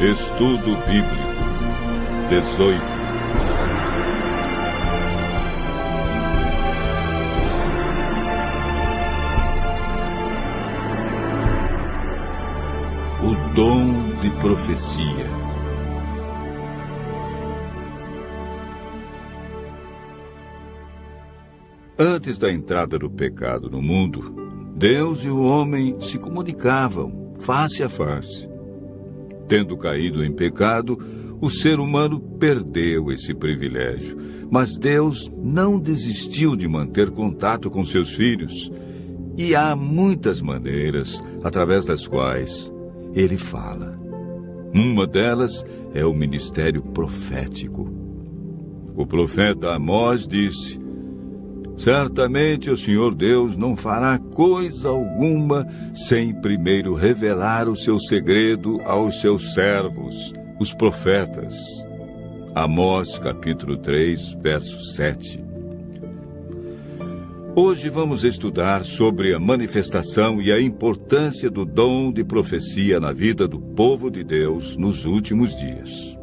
Estudo Bíblico 18. O dom de profecia. Antes da entrada do pecado no mundo, Deus e o homem se comunicavam face a face. Tendo caído em pecado, o ser humano perdeu esse privilégio. Mas Deus não desistiu de manter contato com seus filhos. E há muitas maneiras através das quais Ele fala. Uma delas é o ministério profético. O profeta Amós disse: certamente o Senhor Deus não fará coisa alguma sem primeiro revelar o seu segredo aos seus servos, os profetas. Amós, capítulo 3, verso 7. Hoje vamos estudar sobre a manifestação e a importância do dom de profecia na vida do povo de Deus nos últimos dias.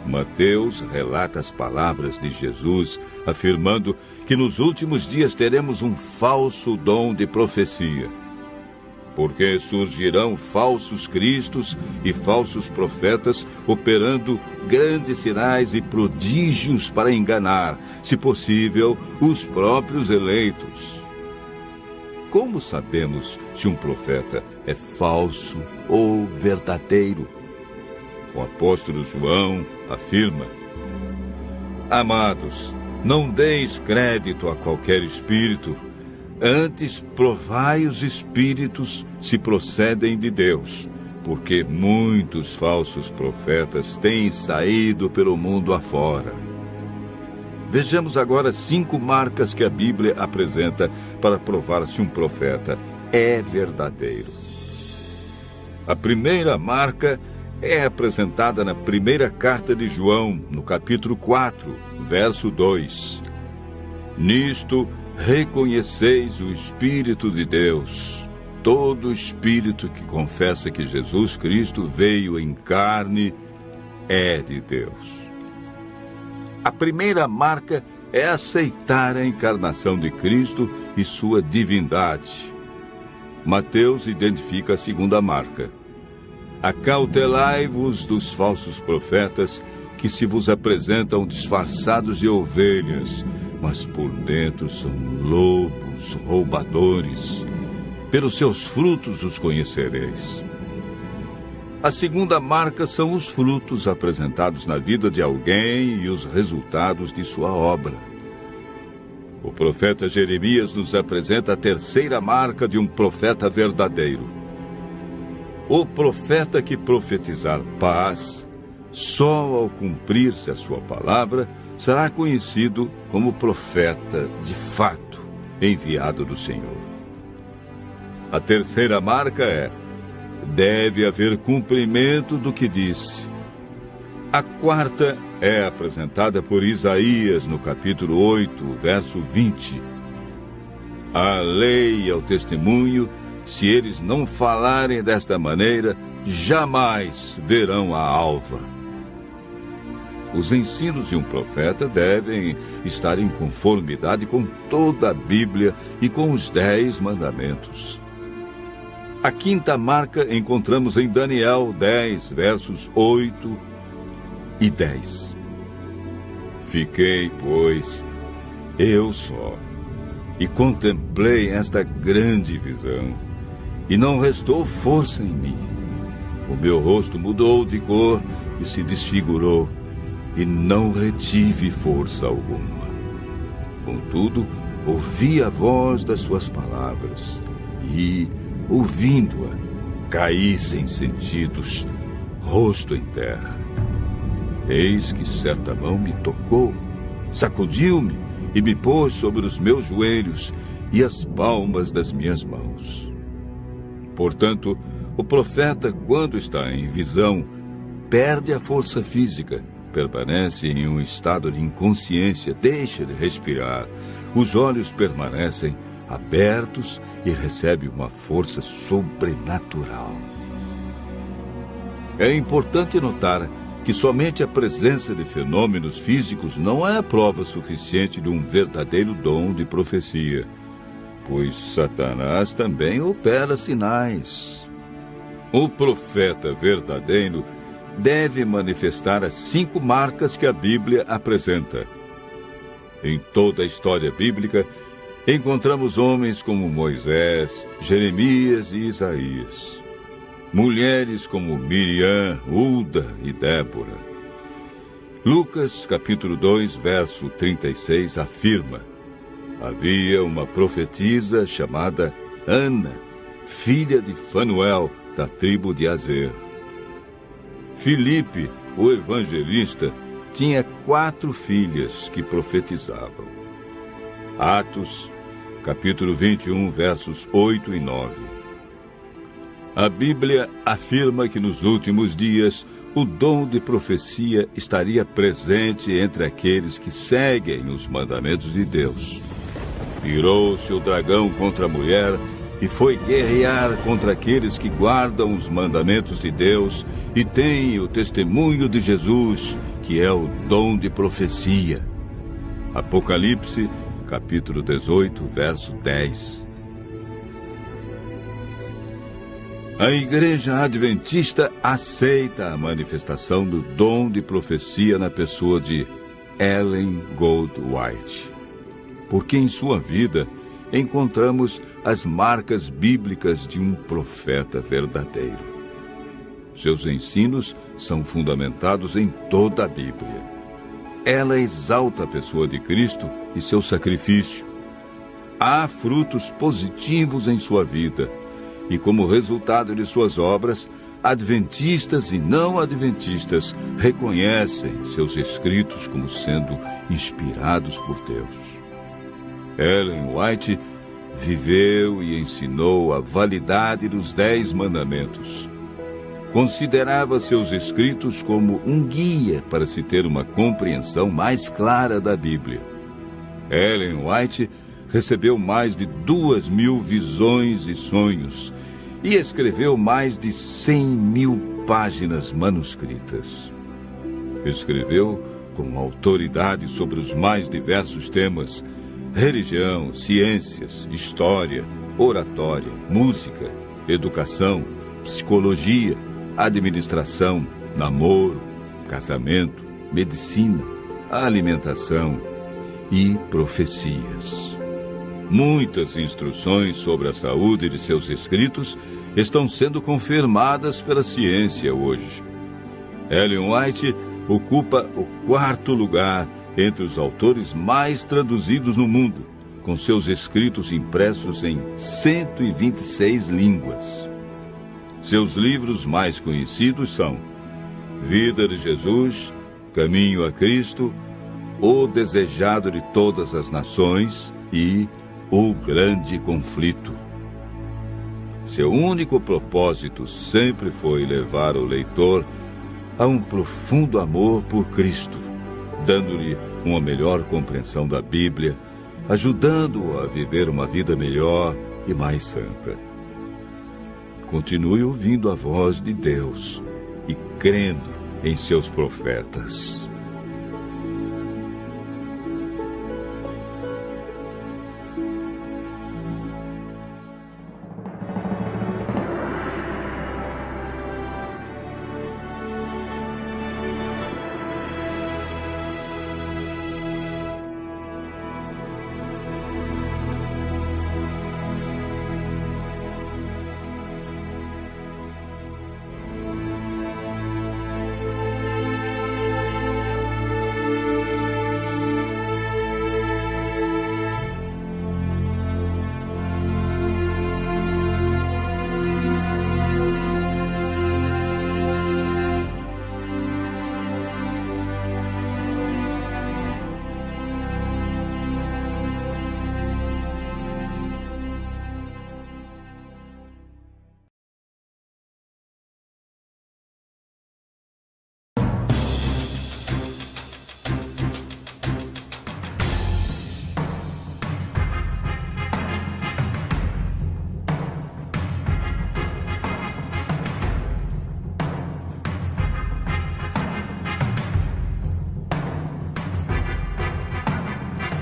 Mateus relata as palavras de Jesus, afirmando que nos últimos dias teremos um falso dom de profecia. Porque surgirão falsos cristos e falsos profetas, operando grandes sinais e prodígios para enganar, se possível, os próprios eleitos. Como sabemos se um profeta é falso ou verdadeiro? O apóstolo João afirma: amados, não deis crédito a qualquer espírito, antes provai os espíritos se procedem de Deus, porque muitos falsos profetas têm saído pelo mundo afora. Vejamos agora 5 marcas que a Bíblia apresenta para provar se um profeta é verdadeiro. A primeira marca é apresentada na primeira carta de João, no capítulo 4, verso 2. Nisto reconheceis o Espírito de Deus. Todo espírito que confessa que Jesus Cristo veio em carne é de Deus. A primeira marca é aceitar a encarnação de Cristo e sua divindade. Mateus identifica a segunda marca: acautelai-vos dos falsos profetas, que se vos apresentam disfarçados de ovelhas, mas por dentro são lobos roubadores. Pelos seus frutos os conhecereis. A segunda marca são os frutos apresentados na vida de alguém e os resultados de sua obra. O profeta Jeremias nos apresenta a terceira marca de um profeta verdadeiro. O profeta que profetizar paz, só ao cumprir-se a sua palavra, será conhecido como profeta de fato, enviado do Senhor. A terceira marca é: deve haver cumprimento do que disse. A quarta é apresentada por Isaías no capítulo 8, verso 20. A lei e ao testemunho, se eles não falarem desta maneira, jamais verão a alva. Os ensinos de um profeta devem estar em conformidade com toda a Bíblia e com os 10 mandamentos. A quinta marca encontramos em Daniel 10, versos 8 e 10. Fiquei, pois, eu só, e contemplei esta grande visão, e não restou força em mim. O meu rosto mudou de cor e se desfigurou, e não retive força alguma. Contudo, ouvi a voz das suas palavras, e, ouvindo-a, caí sem sentidos, rosto em terra. Eis que certa mão me tocou, sacudiu-me e me pôs sobre os meus joelhos e as palmas das minhas mãos. Portanto, o profeta, quando está em visão, perde a força física, permanece em um estado de inconsciência, deixa de respirar, os olhos permanecem abertos e recebe uma força sobrenatural. É importante notar que somente a presença de fenômenos físicos não é prova suficiente de um verdadeiro dom de profecia, pois Satanás também opera sinais. O profeta verdadeiro deve manifestar as 5 marcas que a Bíblia apresenta. Em toda a história bíblica, encontramos homens como Moisés, Jeremias e Isaías. Mulheres como Miriam, Hulda e Débora. Lucas, capítulo 2, verso 36, afirma: havia uma profetisa chamada Ana, filha de Fanuel, da tribo de Azer. Filipe, o evangelista, tinha 4 filhas que profetizavam. Atos, capítulo 21, versos 8 e 9. A Bíblia afirma que nos últimos dias o dom de profecia estaria presente entre aqueles que seguem os mandamentos de Deus. Virou-se o dragão contra a mulher e foi guerrear contra aqueles que guardam os mandamentos de Deus e têm o testemunho de Jesus, que é o dom de profecia. Apocalipse, capítulo 18, verso 10. A Igreja Adventista aceita a manifestação do dom de profecia na pessoa de Ellen Goldwhite, porque em sua vida encontramos as marcas bíblicas de um profeta verdadeiro. Seus ensinos são fundamentados em toda a Bíblia. Ela exalta a pessoa de Cristo e seu sacrifício. Há frutos positivos em sua vida, e como resultado de suas obras, adventistas e não adventistas reconhecem seus escritos como sendo inspirados por Deus. Ellen White viveu e ensinou a validade dos 10 mandamentos. Considerava seus escritos como um guia para se ter uma compreensão mais clara da Bíblia. Ellen White recebeu mais de 2.000 visões e sonhos e escreveu mais de 100.000 páginas manuscritas. Escreveu com autoridade sobre os mais diversos temas: religião, ciências, história, oratória, música, educação, psicologia, administração, namoro, casamento, medicina, alimentação e profecias. Muitas instruções sobre a saúde de seus escritos estão sendo confirmadas pela ciência hoje. Ellen White ocupa o 4º lugar entre os autores mais traduzidos no mundo, com seus escritos impressos em 126 línguas. Seus livros mais conhecidos são Vida de Jesus, Caminho a Cristo, O Desejado de Todas as Nações e O Grande Conflito. Seu único propósito sempre foi levar o leitor a um profundo amor por Cristo, dando-lhe uma melhor compreensão da Bíblia, ajudando-o a viver uma vida melhor e mais santa. Continue ouvindo a voz de Deus e crendo em seus profetas.